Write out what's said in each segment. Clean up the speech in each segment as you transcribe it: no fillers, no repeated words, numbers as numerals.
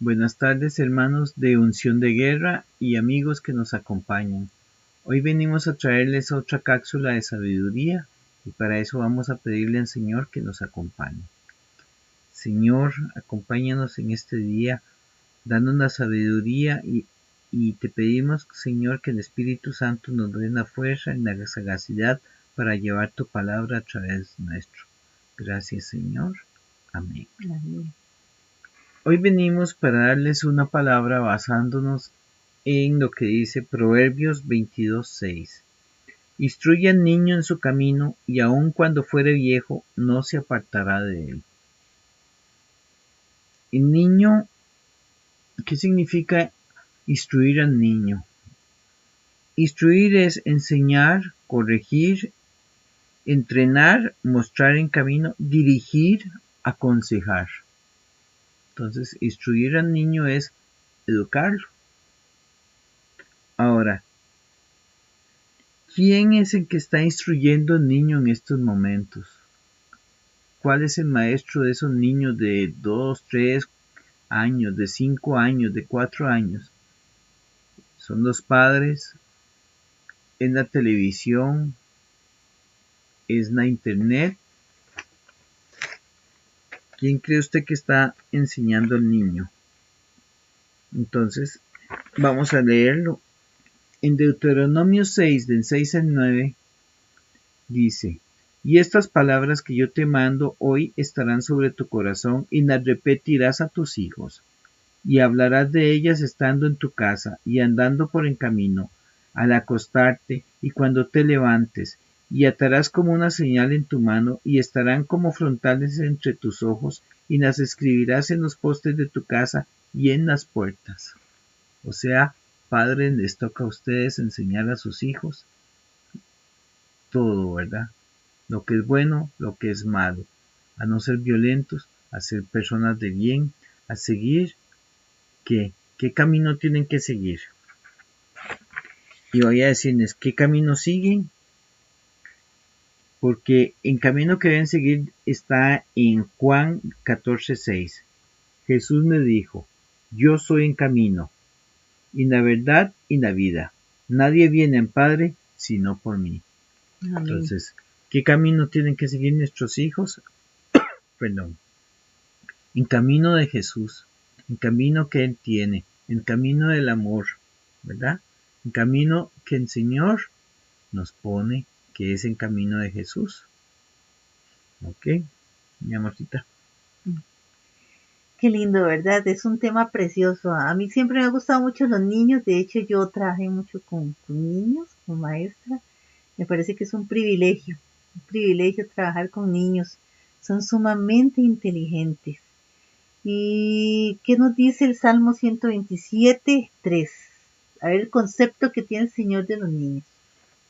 Buenas tardes, hermanos de Unción de Guerra y amigos que nos acompañan. Hoy venimos a traerles otra cápsula de sabiduría y para eso vamos a pedirle al Señor que nos acompañe. Señor, acompáñanos en este día, danos la sabiduría y te pedimos, Señor, que el Espíritu Santo nos dé la fuerza y la sagacidad para llevar tu palabra a través nuestro. Gracias, Señor. Amén. Amén. Hoy venimos para darles una palabra basándonos en lo que dice Proverbios 22:6. Instruye al niño en su camino y aun cuando fuere viejo no se apartará de él. El niño, ¿qué significa instruir al niño? Instruir es enseñar, corregir, entrenar, mostrar en camino, dirigir, aconsejar. Entonces, instruir al niño es educarlo. Ahora, ¿quién es el que está instruyendo al niño en estos momentos? ¿Cuál es el maestro de esos niños de 2, 3 años, de 5 años, de 4 años? ¿Son los padres? ¿Es la televisión? ¿Es la internet? ¿Quién cree usted que está enseñando al niño? Entonces, vamos a leerlo. En Deuteronomio 6, del 6 al 9, dice: Y estas palabras que yo te mando hoy estarán sobre tu corazón y las repetirás a tus hijos, y hablarás de ellas estando en tu casa y andando por el camino, al acostarte y cuando te levantes, y atarás como una señal en tu mano y estarán como frontales entre tus ojos y las escribirás en los postes de tu casa y en las puertas. O sea, padres, les toca a ustedes enseñar a sus hijos todo, ¿verdad? Lo que es bueno, lo que es malo, a no ser violentos, a ser personas de bien, a seguir qué camino tienen que seguir. Y voy a decirles qué camino siguen, porque el camino que deben seguir está en Juan 14:6. Jesús me dijo: Yo soy el camino, y la verdad y la vida. Nadie viene al Padre sino por mí. Amén. Entonces, ¿qué camino tienen que seguir nuestros hijos? Perdón. En camino de Jesús, en camino que Él tiene, en camino del amor, ¿verdad? En camino que el Señor nos pone, que es en camino de Jesús. ¿Ok? Mi amorcita. Qué lindo, ¿verdad? Es un tema precioso. A mí siempre me han gustado mucho los niños. De hecho, yo trabajé mucho con niños, como maestra. Me parece que es un privilegio trabajar con niños. Son sumamente inteligentes. ¿Y qué nos dice el Salmo 127:3? A ver el concepto que tiene el Señor de los niños.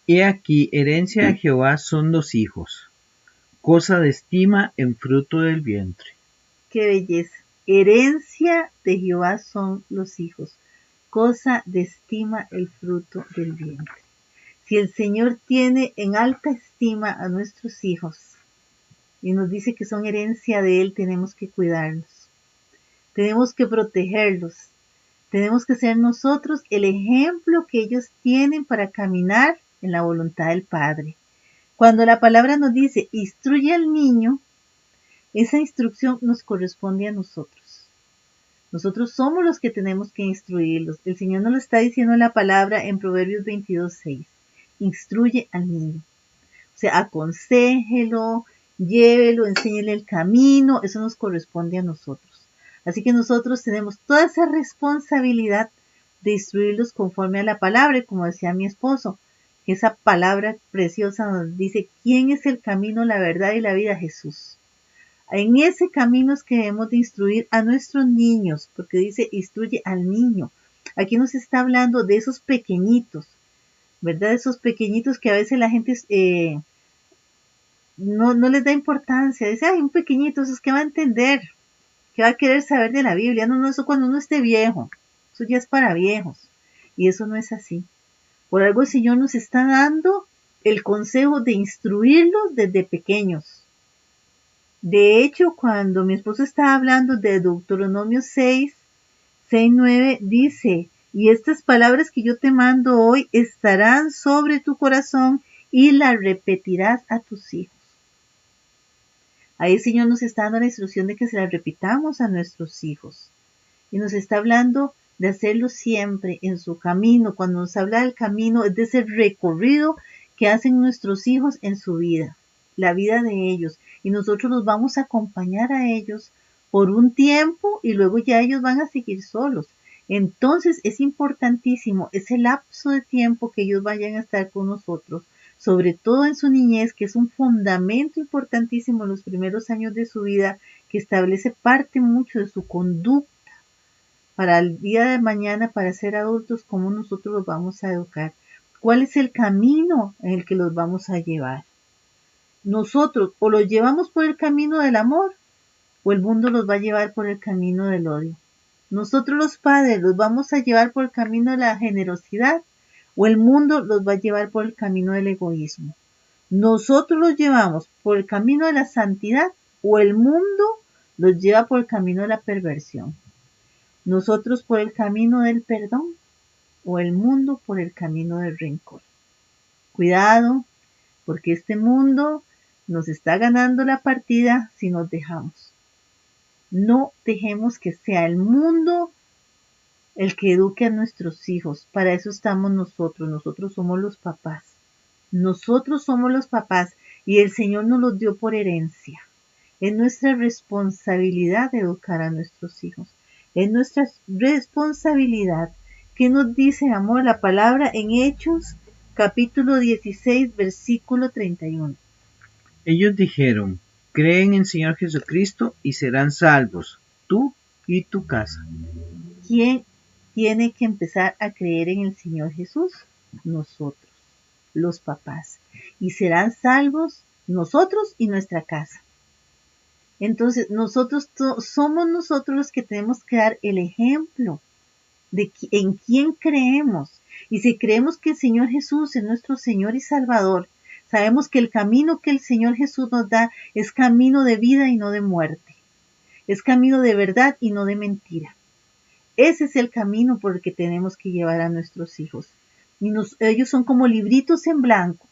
He aquí, herencia de Jehová son los hijos, cosa de estima en fruto del vientre. Qué belleza. Herencia de Jehová son los hijos, cosa de estima el fruto del vientre. Si el Señor tiene en alta estima a nuestros hijos y nos dice que son herencia de Él, tenemos que cuidarlos, tenemos que protegerlos, tenemos que ser nosotros el ejemplo que ellos tienen para caminar en la voluntad del Padre. Cuando la palabra nos dice, instruye al niño, esa instrucción nos corresponde a nosotros. Nosotros somos los que tenemos que instruirlos. El Señor nos lo está diciendo en la palabra en Proverbios 22:6. Instruye al niño. O sea, aconséjelo, llévelo, enséñele el camino. Eso nos corresponde a nosotros. Así que nosotros tenemos toda esa responsabilidad de instruirlos conforme a la palabra. Y como decía mi esposo, que esa palabra preciosa nos dice, ¿quién es el camino, la verdad y la vida? Jesús. En ese camino es que debemos de instruir a nuestros niños, porque dice, instruye al niño. Aquí nos está hablando de esos pequeñitos, ¿verdad? Esos pequeñitos que a veces la gente no les da importancia. Dice, ay, un pequeñito, eso es que va a entender, que va a querer saber de la Biblia. No, eso cuando uno esté viejo. Eso ya es para viejos. Y eso no es así. Por algo el Señor nos está dando el consejo de instruirlos desde pequeños. De hecho, cuando mi esposo estaba hablando de Deuteronomio 6, 6:9 dice, y estas palabras que yo te mando hoy estarán sobre tu corazón y las repetirás a tus hijos. Ahí el Señor nos está dando la instrucción de que se las repitamos a nuestros hijos. Y nos está hablando de hacerlo siempre en su camino. Cuando nos habla del camino, es de ese recorrido que hacen nuestros hijos en su vida, la vida de ellos. Y nosotros los vamos a acompañar a ellos por un tiempo y luego ya ellos van a seguir solos. Entonces es importantísimo ese lapso de tiempo que ellos vayan a estar con nosotros, sobre todo en su niñez, que es un fundamento importantísimo en los primeros años de su vida, que establece parte mucho de su conducta para el día de mañana, para ser adultos, cómo nosotros los vamos a educar, cuál es el camino en el que los vamos a llevar. Nosotros o los llevamos por el camino del amor o el mundo los va a llevar por el camino del odio. Nosotros los padres los vamos a llevar por el camino de la generosidad o el mundo los va a llevar por el camino del egoísmo. Nosotros los llevamos por el camino de la santidad o el mundo los lleva por el camino de la perversión. Nosotros por el camino del perdón o el mundo por el camino del rencor. Cuidado, porque este mundo nos está ganando la partida si nos dejamos. No dejemos que sea el mundo el que eduque a nuestros hijos. Para eso estamos nosotros. Nosotros somos los papás. Nosotros somos los papás y el Señor nos los dio por herencia. Es nuestra responsabilidad educar a nuestros hijos. Es nuestra responsabilidad. ¿Qué nos dice, amor, la palabra en Hechos, capítulo 16, versículo 31? Ellos dijeron, creen en el Señor Jesucristo y serán salvos, tú y tu casa. ¿Quién tiene que empezar a creer en el Señor Jesús? Nosotros, los papás. Y serán salvos nosotros y nuestra casa. Entonces, somos nosotros los que tenemos que dar el ejemplo de en quién creemos. Y si creemos que el Señor Jesús es nuestro Señor y Salvador, sabemos que el camino que el Señor Jesús nos da es camino de vida y no de muerte. Es camino de verdad y no de mentira. Ese es el camino por el que tenemos que llevar a nuestros hijos. Y ellos son como libritos en blanco.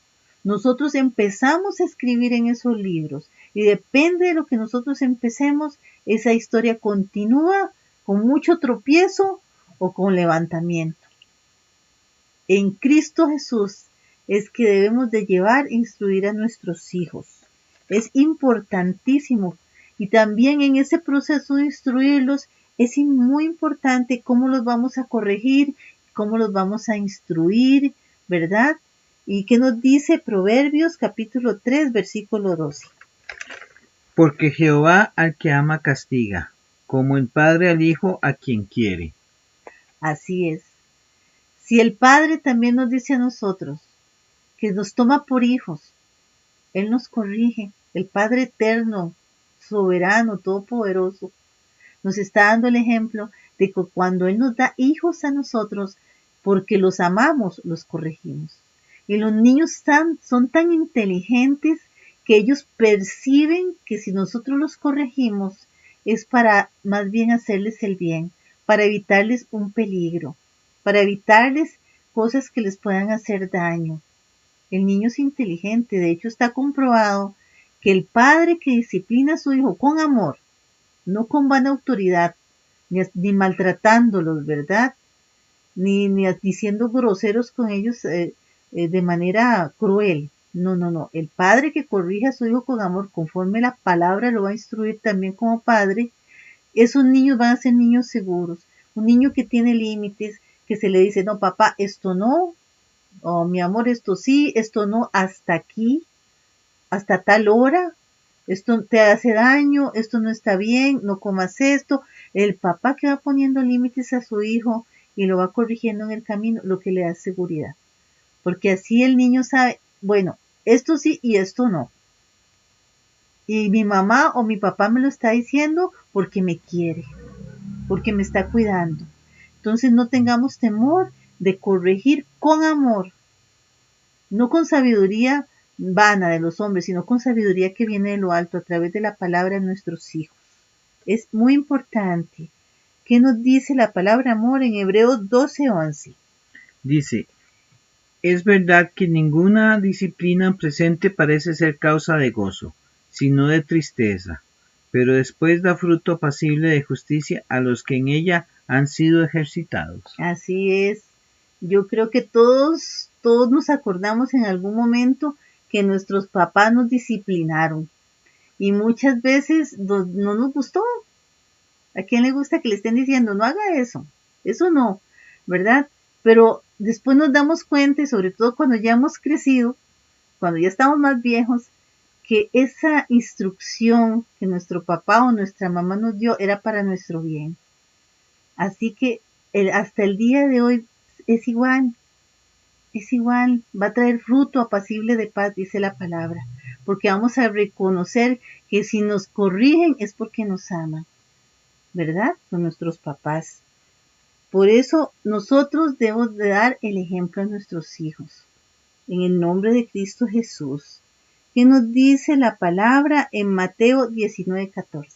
Nosotros empezamos a escribir en esos libros y depende de lo que nosotros empecemos, esa historia continúa con mucho tropiezo o con levantamiento. En Cristo Jesús es que debemos de llevar e instruir a nuestros hijos. Es importantísimo y también en ese proceso de instruirlos es muy importante cómo los vamos a corregir, cómo los vamos a instruir, ¿verdad? ¿Y qué nos dice Proverbios capítulo 3, versículo 12? Porque Jehová al que ama castiga, como el padre al hijo a quien quiere. Así es. Si el Padre también nos dice a nosotros que nos toma por hijos, Él nos corrige, el Padre eterno, soberano, todopoderoso, nos está dando el ejemplo de que cuando Él nos da hijos a nosotros, porque los amamos, los corregimos. Y los niños son tan inteligentes que ellos perciben que si nosotros los corregimos es para más bien hacerles el bien, para evitarles un peligro, para evitarles cosas que les puedan hacer daño. El niño es inteligente, de hecho está comprobado que el padre que disciplina a su hijo con amor, no con vana autoridad, ni maltratándolos, ¿verdad? Ni siendo groseros con ellos de manera cruel. No. El padre que corrige a su hijo con amor, conforme la palabra lo va a instruir también como padre, esos niños van a ser niños seguros. Un niño que tiene límites, que se le dice, no, papá, esto no, o mi amor, esto sí, esto no, hasta aquí, hasta tal hora, esto te hace daño, esto no está bien, no comas esto. El papá que va poniendo límites a su hijo y lo va corrigiendo en el camino, lo que le da seguridad. Porque así el niño sabe, bueno, esto sí y esto no. Y mi mamá o mi papá me lo está diciendo porque me quiere, porque me está cuidando. Entonces no tengamos temor de corregir con amor, no con sabiduría vana de los hombres, sino con sabiduría que viene de lo alto a través de la palabra de nuestros hijos. Es muy importante ¿Qué nos dice la palabra amor en Hebreos 12:11? Dice, es verdad que ninguna disciplina presente parece ser causa de gozo, sino de tristeza, pero después da fruto apacible de justicia a los que en ella han sido ejercitados. Así es. Yo creo que todos nos acordamos en algún momento que nuestros papás nos disciplinaron y muchas veces no nos gustó. ¿A quién le gusta que le estén diciendo no haga eso? Eso no, ¿verdad? Pero después nos damos cuenta, y sobre todo cuando ya hemos crecido, cuando ya estamos más viejos, que esa instrucción que nuestro papá o nuestra mamá nos dio era para nuestro bien. Así que hasta el día de hoy es igual, va a traer fruto apacible de paz, dice la palabra, porque vamos a reconocer que si nos corrigen es porque nos aman, ¿verdad? Son nuestros papás. Por eso nosotros debemos de dar el ejemplo a nuestros hijos. En el nombre de Cristo Jesús. ¿Qué nos dice la palabra en Mateo 19:14?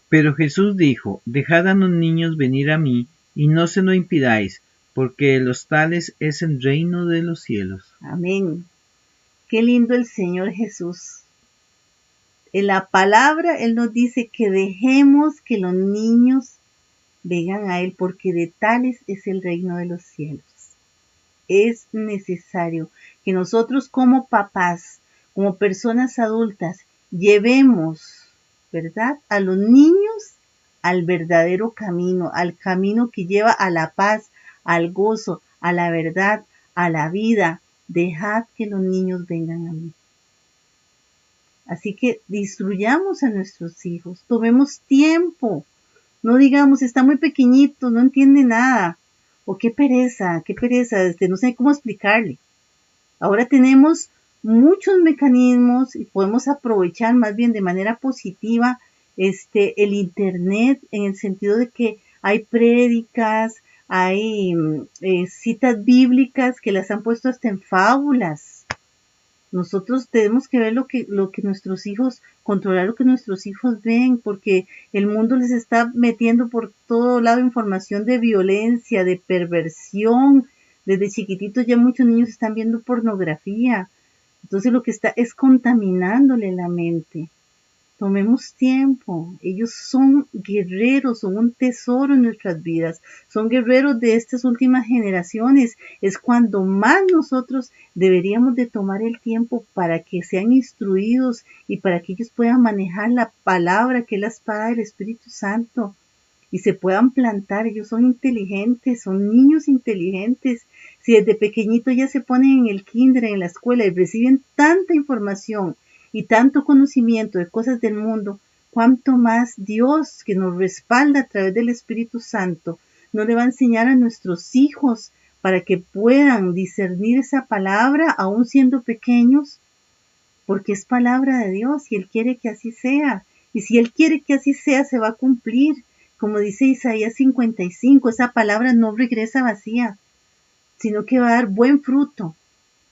Pero Jesús dijo, dejad a los niños venir a mí, y no se lo impidáis, porque de los tales es el reino de los cielos. Amén. Qué lindo el Señor Jesús. En la palabra Él nos dice que dejemos que los niños vengan a Él, porque de tales es el reino de los cielos. Es necesario que nosotros como papás, como personas adultas, llevemos, ¿verdad?, a los niños al verdadero camino, al camino que lleva a la paz, al gozo, a la verdad, a la vida. Dejad que los niños vengan a mí. Así que instruyamos a nuestros hijos, tomemos tiempo, no digamos, está muy pequeñito, no entiende nada, o qué pereza, no sé cómo explicarle. Ahora tenemos muchos mecanismos y podemos aprovechar más bien de manera positiva el internet, en el sentido de que hay prédicas, hay citas bíblicas que las han puesto hasta en fábulas. Nosotros tenemos que ver lo que nuestros hijos, controlar lo que nuestros hijos ven, porque el mundo les está metiendo por todo lado información de violencia, de perversión. Desde chiquititos ya muchos niños están viendo pornografía. Entonces lo que está es contaminándole la mente. Tomemos tiempo. Ellos son guerreros, son un tesoro en nuestras vidas. Son guerreros de estas últimas generaciones. Es cuando más nosotros deberíamos de tomar el tiempo para que sean instruidos y para que ellos puedan manejar la palabra que es la espada del Espíritu Santo y se puedan plantar. Ellos son inteligentes, son niños inteligentes. Si desde pequeñito ya se ponen en el kinder, en la escuela y reciben tanta información y tanto conocimiento de cosas del mundo, cuánto más Dios, que nos respalda a través del Espíritu Santo, no le va a enseñar a nuestros hijos para que puedan discernir esa palabra aún siendo pequeños, porque es palabra de Dios y Él quiere que así sea. Y si Él quiere que así sea, se va a cumplir. Como dice Isaías 55, esa palabra no regresa vacía, sino que va a dar buen fruto,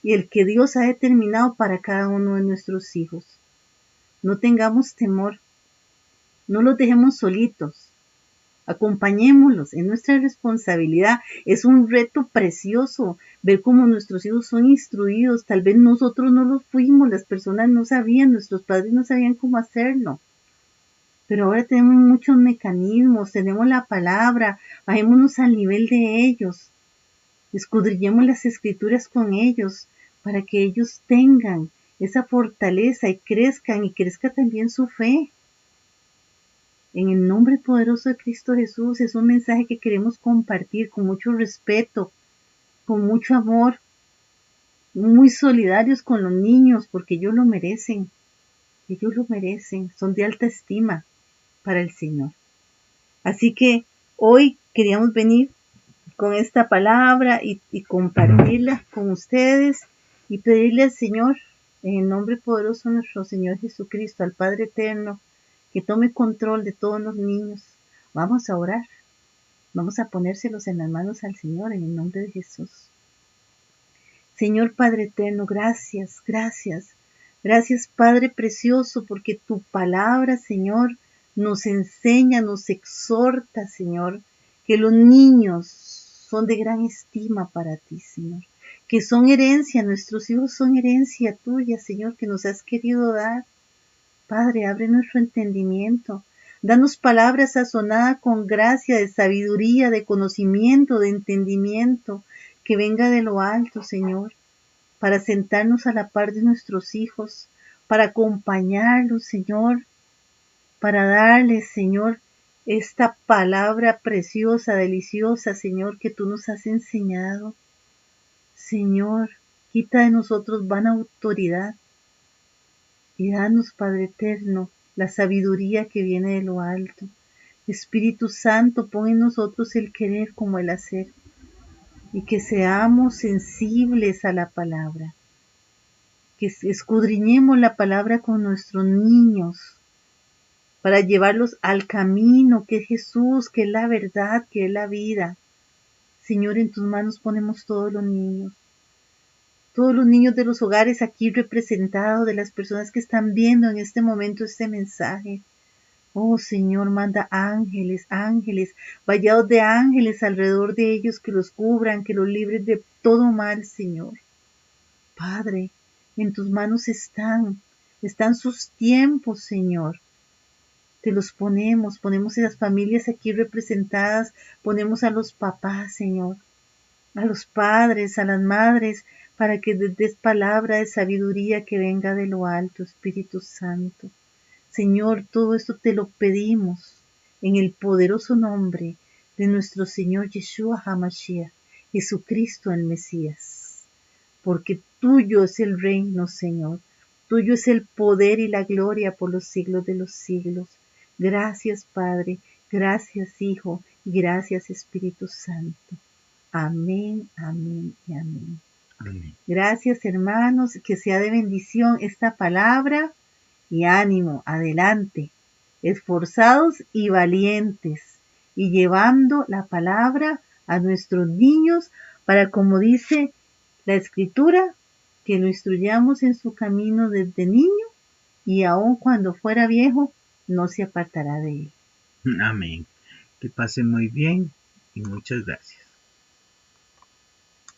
y el que Dios ha determinado para cada uno de nuestros hijos. No tengamos temor, no los dejemos solitos, acompañémoslos, es nuestra responsabilidad, es un reto precioso ver cómo nuestros hijos son instruidos. Tal vez nosotros no los fuimos, las personas no sabían, nuestros padres no sabían cómo hacerlo. Pero ahora tenemos muchos mecanismos, tenemos la palabra, bajémonos al nivel de ellos, escudriñemos las escrituras con ellos para que ellos tengan esa fortaleza y crezca también su fe. En el nombre poderoso de Cristo Jesús, es un mensaje que queremos compartir con mucho respeto, con mucho amor, muy solidarios con los niños, porque ellos lo merecen, son de alta estima para el Señor. Así que hoy queríamos venir con esta palabra y compartirla con ustedes y pedirle al Señor, en el nombre poderoso de nuestro Señor Jesucristo, al Padre Eterno, que tome control de todos los niños. Vamos a orar, vamos a ponérselos en las manos al Señor en el nombre de Jesús. Señor Padre Eterno, gracias Padre precioso, porque tu palabra, Señor, nos enseña, nos exhorta, Señor, que los niños son de gran estima para ti, Señor, que son herencia, nuestros hijos son herencia tuya, Señor, que nos has querido dar. Padre, abre nuestro entendimiento. Danos palabras sazonadas con gracia, de sabiduría, de conocimiento, de entendimiento, que venga de lo alto, Señor, para sentarnos a la par de nuestros hijos, para acompañarlos, Señor, para darles, Señor, esta palabra preciosa, deliciosa, Señor, que tú nos has enseñado. Señor, quita de nosotros vana autoridad y danos, Padre eterno, la sabiduría que viene de lo alto. Espíritu Santo, pon en nosotros el querer como el hacer y que seamos sensibles a la palabra, que escudriñemos la palabra con nuestros niños para llevarlos al camino que es Jesús, que es la verdad, que es la vida. Señor, en tus manos ponemos todos los niños de los hogares aquí representados, de las personas que están viendo en este momento este mensaje. Oh Señor, manda ángeles, ángeles, vallados de ángeles alrededor de ellos que los cubran, que los libren de todo mal, Señor. Padre, en tus manos están sus tiempos, Señor. Te los ponemos a las familias aquí representadas, ponemos a los papás, Señor, a los padres, a las madres, para que des palabra de sabiduría que venga de lo alto, Espíritu Santo. Señor, todo esto te lo pedimos en el poderoso nombre de nuestro Señor Yeshua HaMashiach, Jesucristo el Mesías. Porque tuyo es el reino, Señor. Tuyo es el poder y la gloria por los siglos de los siglos. Gracias, Padre. Gracias, Hijo. Y gracias, Espíritu Santo. Amén, amén y amén. Amén. Gracias, hermanos. Que sea de bendición esta palabra. Y ánimo, adelante, esforzados y valientes, y llevando la palabra a nuestros niños para, como dice la Escritura, que lo instruyamos en su camino desde niño, y aun cuando fuera viejo, no se apartará de él. Amén. Que pasen muy bien y muchas gracias.